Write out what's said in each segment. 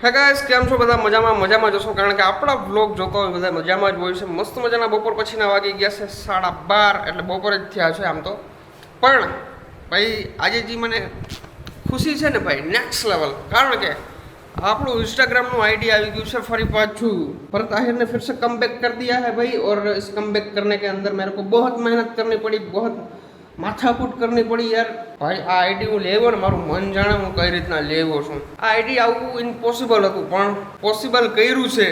હે ગાઈસ, કેમ છો બધા? મજામાં જશો, કારણ કે આપણા વ્લોગ જોતો હોય બધા મજામાં જ હોય છે. મસ્ત મજાના બપોર પછીના વાગી ગયા છે 12:30, એટલે બપોર જ થયા છે આમ તો. પણ ભાઈ આજે જે મને ખુશી છે ને ભાઈ, નેક્સ્ટ લેવલ. કારણ કે આપણું इंस्टाग्रामનું आईडी આવી ગયું છે ફરી પાછું. पर ताहिर ने फिर से कम बैक कर दिया है भाई, और इस कम बैक करने के अंदर मेरे को बहुत मेहनत करनी पड़ी, बहुत માથાકૂટ કરવી પડી યાર. ભાઈ આ આઈડી હું લેવો ને, મારું મન જાણે હું કઈ રીતના લેવો છું. આ આઈડી આવું ઇમ્પોસિબલ હતું, પણ પોસિબલ કર્યું છે.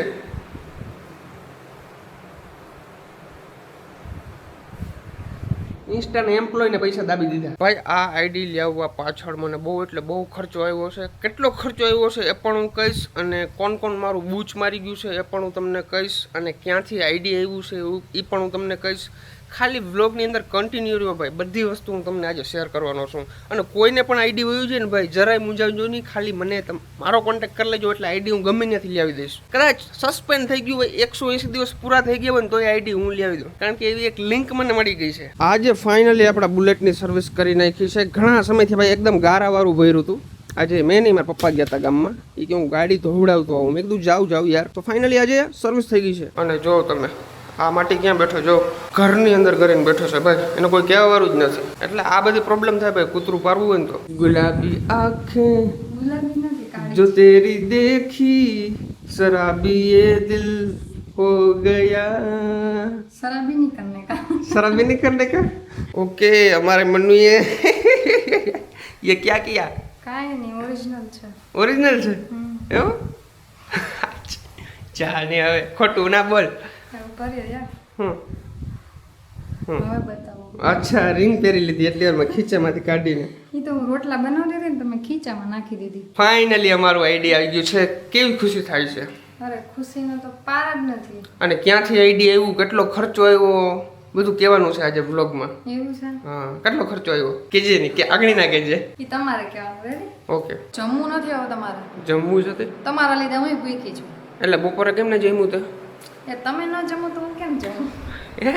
ઇન્સ્ટાના એમ્પ્લોયને પૈસા દાબી દીધા. ભાઈ આ આઈડી લાવવા પાછળ મને બહુ એટલે બહુ ખર્ચો આવ્યો છે. કેટલો ખર્ચો આવ્યો છે એ પણ હું કહીશ, અને કોણ કોણ મારું બૂચ મારી ગયું છે એ પણ હું તમને કહીશ, અને ક્યાંથી આઈડી આવ્યું છે એ પણ હું તમને કહીશ. ખાલી વ્લોગની અંદર કન્ટિન્યુ રહ્યો ભાઈ, બધી વસ્તુ હું તમને આજે શેર કરવાનો છું. અને કોઈને પણ આઈડી વયું છે ને ભાઈ, જરાય મૂંઝાવજો નહીં. ખાલી મને મારો કોન્ટેક્ટ કરી લેજો, એટલે આઈડી હું ગમે ત્યાંથી લઈ આવી દઈશ. કદાચ સસ્પેન્ડ થઈ ગયું હોય, 180 દિવસ પૂરા થઈ ગયા હોય ને, તો એ આઈડી હું લઈ આવી દઉં, કારણ કે એવી એક લિંક મને મળી ગઈ છે. આજે ફાઇનલી આપણા બુલેટની સર્વિસ કરી નાખી છે. ઘણા સમયથી ભાઈ એકદમ ગારાવાળું ભર્યું હતું. આજે મેં નહીં, મારા પપ્પા ગયા હતા ગામમાં, એ કે હું ગાડી ધોવડાવતો આવું. મેં કીધું જાઉં યાર. તો ફાઇનલી આજે સર્વિસ થઈ ગઈ છે. અને જો તમે આ માટી ક્યાં બેઠો, જો ઘરની અંદર કરીને બેઠો છે ભાઈ, એને કોઈ કહેવા વાળું જ નથી. એટલે આ બધી પ્રોબ્લેમ થાય ભાઈ, કૂતરું પારવું હોય ને તો. ગુલાબી આંખેं જો તેરી દેખી શરાબી ये दिल हो गया. शराबी नहीं करने का. शराबी नहीं करने का. ओके, हमारे मन्नू ये क्या किया? काहे नहीं, ओरिजिनल છે. ओरिजिनल છે એવું? ચાલ ને, હવે ખોટું ના બોલ. હવે બતાવો. અચ્છા, રિંગ પહેરી લીધી એટલે મેં ખીચામાંથી કાઢીને. ઈ તો હું રોટલા બનાવતી હતી ને, તમે ખીચામાં નાખી દીધી. ફાઇનલી અમારું આઈડી આવી ગયું છે. કેવી ખુશી થાય છે. અરે ખુશીનો તો પાર જ નથી. અને ક્યાંથી આઈડી આવ્યું, કેટલો ખર્ચો આવ્યો, બધું કહેવાનું છે આજે વ્લોગમાં. એવું છે? હા, કેટલો ખર્ચો આવ્યો કેજે નહીં, કે આગળ ના કેજે. ઈ તમારે કહેવાનું. રેડી? ઓકે. જમવું નથી હવે તમારે. જમવું છે તે તમારા લીધે હું ભૂખી છું. એટલે બપોરે કેમ ને જમ્યું તે? એ તમે ન જમો તો હું કેમ જમું? હે,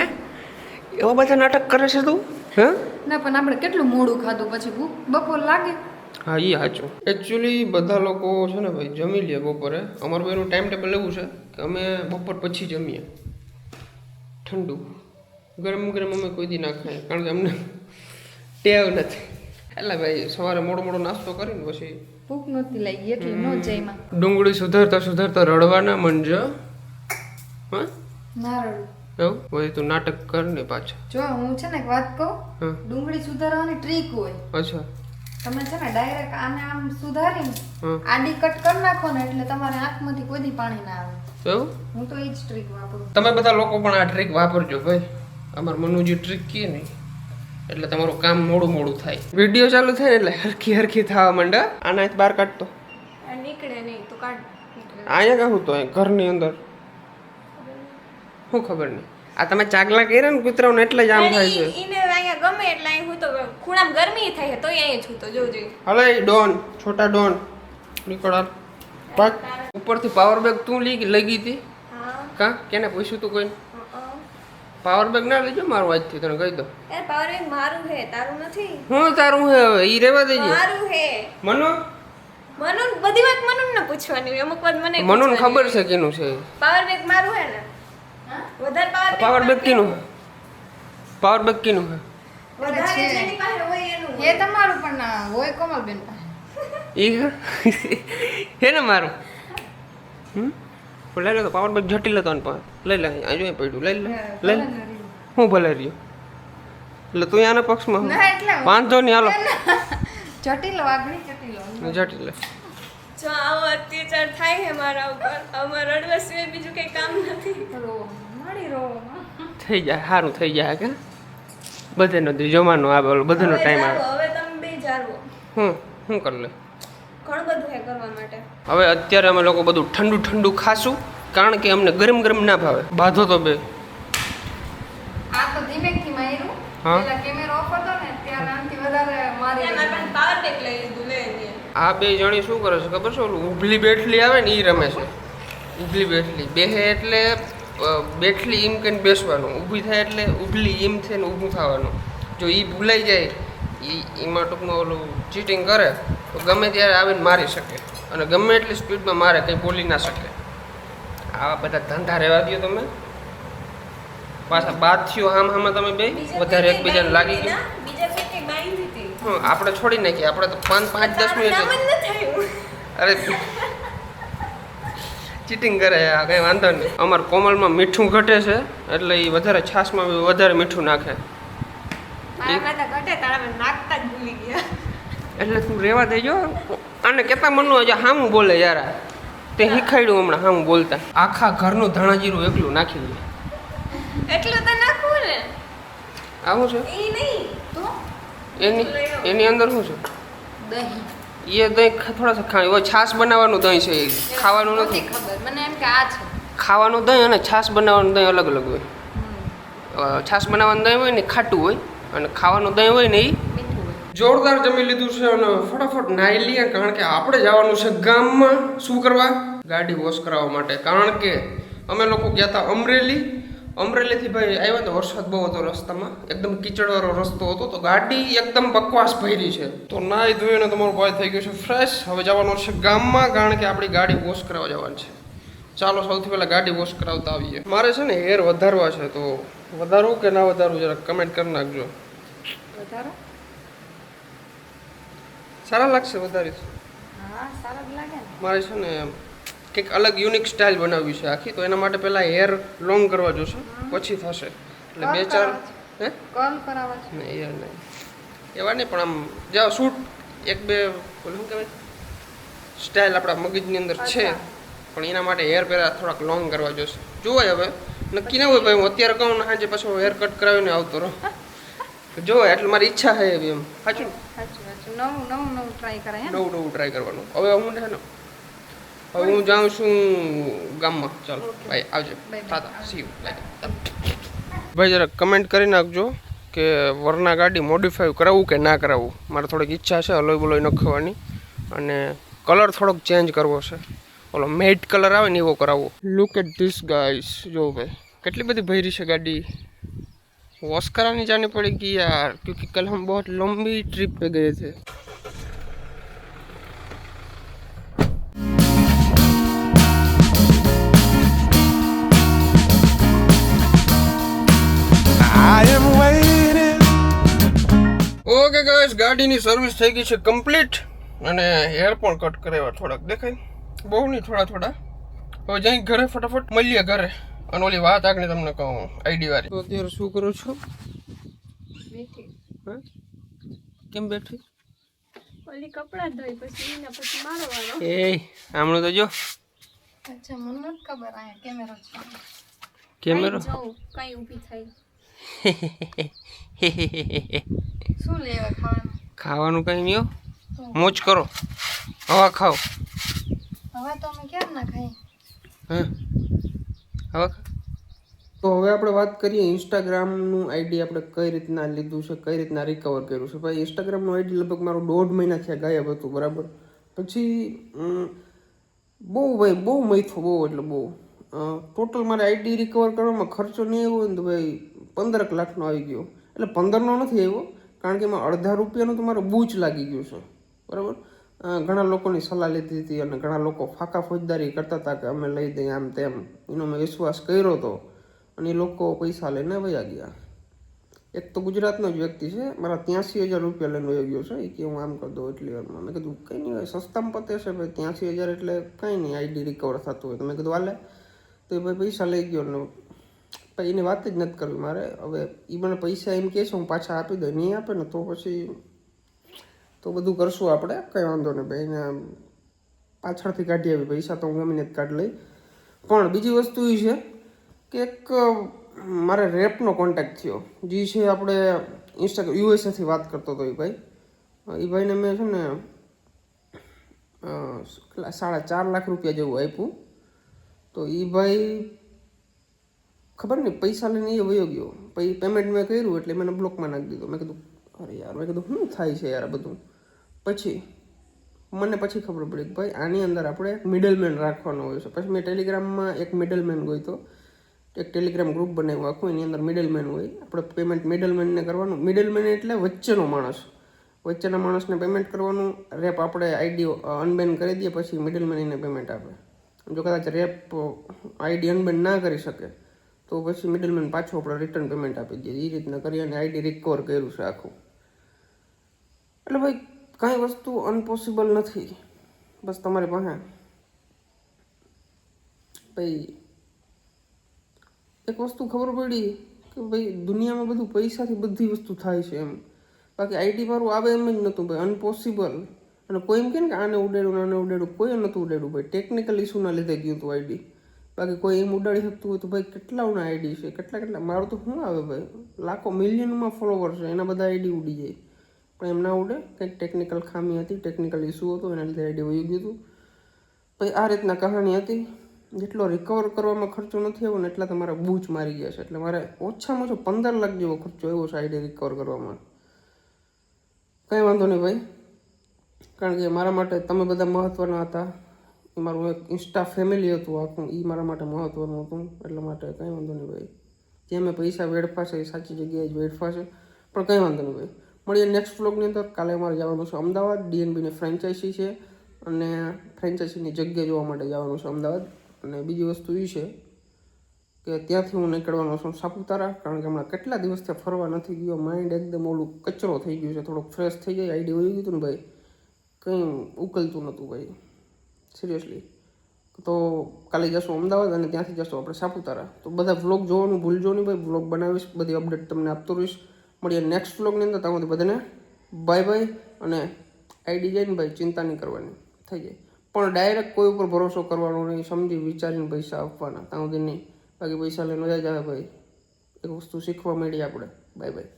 એવા બધા નાટક કરે છે તું? હે ના, પણ આપણે કેટલું મોડું ખાધું, પછી ભૂખ બપોર લાગે. હા, એ સાચું. એકચ્યુઅલી બધા લોકો છે ને ભાઈ જમી લે બપોરે. અમારું ભાઈનું ટાઈમ ટેબલ એવું છે કે અમે બપોર પછી જમીએ. ઠંડુ ગરમ ગરમ અમે કોઈ દી ના ખાઈએ, કારણ કે અમને ટેવ નથી. એટલે ભાઈ સવારે મોડો મોડો નાસ્તો કરીને પછી ભૂખ નહોતી લાગી એટલે ન જઈમાં. ડુંગળી સુધારતા સુધારતા રડવાના મંજો. હા, ના રડું. એવું હોય તું નાટક કર ને પાછા. જો હું છે ને એક વાત કહું, ડુંગળી સુધારવાની ટ્રીક હોય. અચ્છા. તમે છે ને ડાયરેક્ટ આને આમ સુધારીને આડી કટ કરી નાખો ને, એટલે તમારે આંખમાંથી કોઈ દી પાણી ના આવે. એવું? હું તો એ જ ટ્રીક વાપરું. તમે બધા લોકો પણ આ ટ્રીક વાપરજો ભાઈ. અમાર મનુજી ટ્રીક કહે નહીં એટલે તમારું કામ મોડું મોડું થાય. વિડીયો ચાલુ થાય એટલે હરખી હરખી થવા માંડે. આના બહાર કાઢતો નીકળે નહીં તો કાઢ. અહીંયા કહું તો ઘરની અંદર શું ખબર નહીં. આ તમે ચાગલા કર્યા ને કૂતરાઓને એટલે જ આમ થાય છે. ઈને અહીંયા ગમે એટલે અહીં હું તો ખૂણામાં ગરમી થાય તો અહીંયા છું તો જોજો. હલે ડોન, છોટા ડોન નીકળ હાલ. પાક ઉપરથી પાવર બેગ તું લઈ ગઈ હતી? કા કેને પૂછ્યું તું કોઈ? પાવર બેગ ના લેજો મારું આજથી, તને કહી દો. યાર પાવર બેંક મારું હે, તારું નથી. હું તારું હે? હવે ઈ રહેવા દેજે. મારું હે. મનુ બધી વાત મનુન ને પૂછવાની હોય, અમુક વાત મને મનુને ખબર છે કેનું છે. પાવર બેંક મારું હે ને. વધારે પાવર બેગ કેનું? પાવર બેગ કેનું હે? વધારે જેની પાસે હોય એનું. એ તમારું પણ ના હોય કોમલબેન પાસે. ઈ હે ને મારું. લઈ લે તો પાવર બેગ જટી લેતો ને પણ લઈ લે. આ જોઈ પડ્યું, લઈ લે હું ભલે રહ્યો. એટલે તું આના પક્ષમાં ના, એટલે વાંધો નહીં, હાલો જટીલો આગળી જટીલો જટી લે. જો આવો અત્યાચાર થાય છે મારા ઉપર, અમાર રડવા સિવાય બીજું કઈ કામ નથી. રો મારી રો થઈ જાય, સારું થઈ જાય. કે બધાનો જમાનો આવે, બધાનો ટાઈમ આવે. હવે તમે બે જારવો. શું કરી લે? ઘણું બધું હે કરવા માટે. હવે અત્યારે અમે લોકો બધું ઠંડુ ઠંડુ ખાશું, કારણ કે અમને ગરમ ગરમ ના ભાવે. બાંધો તો બે. આ તો ધીમેકથી માર્યું. હા, પેલા કેમેરો ઓફ હતો ને ત્યારે આનાથી વધારે મારી. એમાં પણ પાવર બેંક લઈ લીધું લે. આ બે જણી શું કરે છે ખબર છે? ઓલું ઉભલી બેઠલી આવે ને એ રમે છે. ઉભલી બેઠલી બેહે એટલે બેઠલી એમ કહીને બેસવાનું, ઊભી થાય એટલે ઉભલી એમ થઈને ઊભું થવાનું. જો એ ભૂલાઈ જાય, એમાં ટૂંકમાં ઓલું ચીટિંગ કરે તો ગમે ત્યારે આવીને મારી શકે. અને ગમે એટલી સ્પીડમાં મારે કંઈ બોલી ના શકે. આવા બધા ધંધા રહેવા દો તમે. પાછા બાદ થયો આમાં તમે બે વધારે એકબીજાને લાગી ગયું. બીજા કોઈ બાંધી હતી. આપણે છોડી નાખીએ. આપણે તો 5-10 મિનિટ. નામ જ ન થયું. અરે ચીટિંગ કરે આ કંઈ વાંધો નહીં. અમારા કોમલમાં મીઠું ઘટે છે એટલે એ વધારે છાશમાં બી વધારે મીઠું નાખે. મારા કરતા ઘટે તારા નાખતા જ ભૂલી ગયા. એટલે તું રહેવા દેજો. આને કેતા મનનું હજી હામું બોલે યાર. તે શીખાડ્યું હમણાં હામું બોલતા. આખા ઘરનું ધાણા જીરું એકલું નાખી દે. એટલું તો નાખવું ને. આવું છે એ નહીં તો એની અંદર શું છે? દહીં એ દહીં થોડા સા ખાય. છાશ બનાવવાનું દહીં છે એ ખાવાનું નથી નથી. ખબર મને એમ કે આ છે. ખાવાનું દહીં અને છાશ બનાવવાનું દહીં અલગ અલગ હોય. છાશ બનાવવાનું દહીં હોય ને ખાટું હોય અને ખાવાનું દહીં હોય ને એ મીઠું હોય. જોરદાર જમી લીધું છે અને ફટાફટ નાહી લઈએ કારણ કે આપણે જવાનું છે ગામમાં. શું કરવા? ગાડી વોશ કરાવવા માટે. કારણ કે અમે લોકો ગયા હતા અમરેલીથી ભાઈ આવ્યા તો વરસાદ બહુ હતો રસ્તામાં. એકદમ કીચડવાળો રસ્તો હતો તો ગાડી એકદમ બકવાસ ભરી છે. તો નાહી ધોઈને તમારો ભાઈ થઈ ગયો છે ફ્રેશ. હવે જવાનું છે ગામમાં કારણ કે આપણી ગાડી વોશ કરાવવા જવાની છે. ચાલો સૌથી પહેલાં ગાડી વોશ કરાવતા આવીએ. મારે છે ને હેર વધારવા છે તો વધારવું કે ના વધારવું જરા કમેન્ટ કરી નાખજો. વધારો સારા લાગશે વધારીશ. હા સારા જ લાગે ને. મારે છે ને કંઈક અલગ યુનિક સ્ટાઇલ બનાવવી છે આખી. તો એના માટે પહેલાં હેર લોંગ કરવા જોશે પછી થશે. એટલે 2-4 હે કોલ કરાવવા છે. નહીં યાર નહીં એવા નહીં પણ આમ જાઓ શૂટ 1-2 શું કહેવાય સ્ટાઇલ આપણા મગજની અંદર છે પણ એના માટે હેર પહેલાં થોડાક લોંગ કરવા જોશે. જોવાય હવે નક્કી ના હોય ભાઈ. હું અત્યારે કહું ને સાંજે પાછો હેર કટ કરાવીને આવતો રહો. જોવાય એટલે મારી ઈચ્છા છે એવી એમ. સાચું ને? સાચું નવું ટ્રાય કરાય હે. નવું ટ્રાય કરવાનું. હવે હું છે ને હવે હું જાઉં છું ગામમાં. ચાલો ભાઈ આવજો. તાતા સી યુ. ભાઈ જરા કમેન્ટ કરી નાખજો કે વરના ગાડી મોડિફાઈ કરાવવું કે ના કરાવવું. મારે થોડીક ઈચ્છા છે અલોય બલોય નખવાની અને કલર થોડોક ચેન્જ કરવો છે. ઓલો મેટ કલર આવે ને એવો કરાવવો. Look at this guys. જો ભાઈ કેટલી બધી ભરી છે ગાડી. वॉश करानी जानी पड़ेगी यार क्योंकि कल हम बहुत लंबी ट्रिप पे गए थे. ઓકે ગાઈસ ગાડીની સર્વિસ થઈ ગઈ છે કમ્પ્લીટ અને હેર પણ કટ કરાવ્યા થોડાક દેખાય બહુ નહીં થોડા. હવે જઈ ઘરે ફટાફટ મળીએ ઘરે. અને ઓલી વાત આગળ તમને કહું આઈડી વાળી. તો અત્યારે શું કરું છું? બેઠી. કેમ બેઠી? ઓલી કપડાં ધોઈ પછી એના પછી મારો વાળો. એ આમણું તો જો અચ્છા મને નથી ખબર આ કેમેરો છે. કેમેરો જાઉં કઈ ઊભી થઈ. શું લેવા ખાવાનું? ખાવાનું કઈ નહીં. મોજ કરો. હવા ખાઓ. હવે તો અમે કેમ ના ખાઈ? હા હવે તો હવે આપણે વાત કરીએ ઇન્સ્ટાગ્રામનું આઈડી આપણે કઈ રીતના લીધું છે, કઈ રીતના રિકવર કર્યું છે. ભાઈ ઇન્સ્ટાગ્રામનું આઈડી લગભગ મારું 1.5 મહિના થયા ગાયબ હતું બરાબર. પછી બહુ મૈથું બહુ એટલે બહુ ટોટલ મારે આઈડી રિકવર કરવામાં ખર્ચો નહીં આવ્યો ને તો ભાઈ 15 લાખનો આવી ગયો. એટલે 15નો નથી આવ્યો કારણ કે એમાં અડધા રૂપિયાનું તો મારું બૂચ લાગી ગયું છે બરાબર. ઘણા લોકોની સલાહ લીધી હતી અને ઘણા લોકો ફાંકા ફોજદારી કરતા હતા કે અમે લઈ દઈએ આમ તેમ. એનો મેં વિશ્વાસ કર્યો હતો અને એ લોકો પૈસા લઈને વયા ગયા. એક તો ગુજરાતનો જ વ્યક્તિ છે મારા 83,000 રૂપિયા લઈને વયો ગયો છે. એ કે હું આમ કરી દઉં એટલી વારમાં. મેં કીધું કંઈ નહીં હોય સસ્તામાં પતે છે ભાઈ 83,000 એટલે કંઈ નહીં આઈડી રિકવર થતું હોય. તો મેં કીધું હાલે તો એ ભાઈ પૈસા લઈ ગયો ને ભાઈ એની વાત જ નથી કરવી મારે. હવે એ મને પૈસા એમ કહે છે હું પાછા આપી દઉં. નહીં આપે ને તો પછી તો બધું કરશું આપણે કંઈ વાંધો નહીં ભાઈ. એને પાછળથી કાઢી આવી પૈસા તો હું ગમીને જ કાઢી લઈ. પણ બીજી વસ્તુ એ છે કે એક મારે રેપનો કોન્ટેક્ટ થયો જે છે આપણે યુએસએથી વાત કરતો હતો એ ભાઈને મેં છે ને 4.5 લાખ રૂપિયા જેવું આપ્યું. તો એ ભાઈ ખબર નહીં પૈસા લઈને એ વયો ગયો. પછી પેમેન્ટ મેં કર્યું એટલે મને બ્લોકમાં નાખી દીધો. મેં કીધું અરે યાર મેં કીધું શું થાય છે યાર બધું. મને ખબર પડી કે ભાઈ આની અંદર આપણે એક મિડલમેન રાખવાનો હોય છે. પછી મેં ટેલિગ્રામમાં એક મિડલમેન ગયો તો એક ટેલિગ્રામ ગ્રુપ બનાવ્યું આખું. એની અંદર મિડલમેન હોય. આપણે પેમેન્ટ મિડલમેનને કરવાનું. મિડલમેન એટલે વચ્ચેનો માણસ. વચ્ચેના માણસને પેમેન્ટ કરવાનું, રેપ આપણે આઈડી અનબેન કરી દઈએ પછી મિડલમેન એને પેમેન્ટ આપે. જો કદાચ રેપ આઈડી અનબેન ના કરી શકે તો પછી મિડલમેન પાછું આપણે રિટર્ન પેમેન્ટ આપી દઈએ. એ રીતના કરી અને આઈડી રિકવર કર્યું છે આખું. એટલે ભાઈ કાંઈ વસ્તુ અનપોસિબલ નથી. બસ તમારી પાસે ભાઈ એક વસ્તુ ખબર પડી કે ભાઈ દુનિયામાં બધું પૈસાથી બધી વસ્તુ થાય છે એમ. બાકી આઈડી મારું આવે એમ જ નહોતું ભાઈ, અનપોસિબલ. અને કોઈ એમ કે ને કે આને ઉડાડ્યું કોઈ નહોતું ઉડાડ્યું ભાઈ, ટેકનિકલ ઇસ્યુના લીધે ગયું હતું આઈડી. બાકી કોઈ એમ ઉડાડી શકતું હોય તો ભાઈ કેટલાઓના આઈડી છે, કેટલા મારું તો શું આવે ભાઈ, લાખો મિલિયનમાં ફોલોવર છે, એના બધા આઈડી ઉડી જાય. પણ એમ ના ઉડે, કંઈક ટેકનિકલ ખામી હતી, ટેકનિકલ ઇસ્યુ હતો, એના લીધે આઈડી વહી ગયું હતું. ભાઈ આ રીતના કહાની હતી. જેટલો રિકવર કરવામાં ખર્ચો નથી આવ્યો ને એટલા તમારા બૂચ મારી ગયા છે. એટલે મારે ઓછામાં ઓછો 15 લાખ જેવો ખર્ચો આવ્યો છે આઈડી રિકવર કરવામાં. કંઈ વાંધો નહીં ભાઈ, કારણ કે મારા માટે તમે બધા મહત્ત્વના હતા. એ મારું એક ઇન્સ્ટા ફેમિલી હતું આખું, એ મારા માટે મહત્ત્વનું હતું. એટલા માટે કંઈ વાંધો નહીં ભાઈ, જે મેં પૈસા વેડફા છે એ સાચી જગ્યાએ જ વેડફા છે. પણ કંઈ વાંધો નહીં ભાઈ, મળીએ નેક્સ્ટ વ્લોગની અંદર. કાલે અમારે જવાનું છે અમદાવાદ, ડીએનબીની ફ્રેન્ચાઇઝી છે અને ફ્રેન્ચાઇઝીની જગ્યા જોવા માટે જવાનું છે અમદાવાદ. અને બીજી વસ્તુ એ છે કે ત્યાંથી હું નીકળવાનો છું સાપુતારા, કારણ કે હમણાં કેટલા દિવસથી ફરવા નથી ગયો. માઇન્ડ એકદમ ઓલું કચરો થઈ ગયું છે, થોડોક ફ્રેશ થઈ જાય. આઈડી વહી ગયું હતું ને ભાઈ, કંઈ ઉકલતું નહોતું ભાઈ, સિરિયસલી. તો કાલે જશું અમદાવાદ અને ત્યાંથી જશું આપણે સાપુતારા. તો બધા વ્લોગ જોવાનું ભૂલજો નહીં ભાઈ, વ્લોગ બનાવીશ, બધી અપડેટ તમને આપતો રહીશ. મળીએ નેક્સ્ટ વ્લોગની અંદર. ત્યાં બધાને બાય બાય. અને આઈડી જઈને ભાઈ ચિંતા નહીં કરવાની, થઈ જાય. પણ ડાયરેક્ટ કોઈ ઉપર ભરોસો કરવાનો નહીં, સમજી વિચારીને પૈસા આપવાના ત્યાં સુધી નહીં. બાકી પૈસા લઈને મજા જ આવે ભાઈ. એક વસ્તુ શીખવા મળી આપણે. Bye bye.